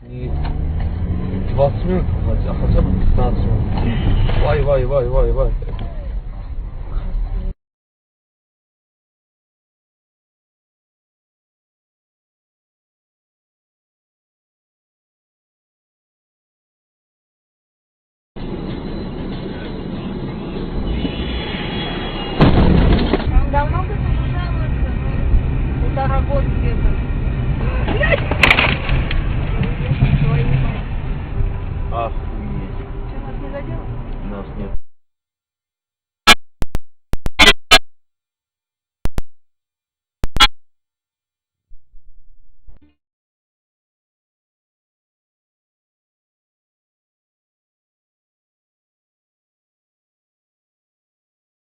Не 20 минут, хотя бы 15 минут. Вай. Давно бы уже жалуются, ну, Старогодские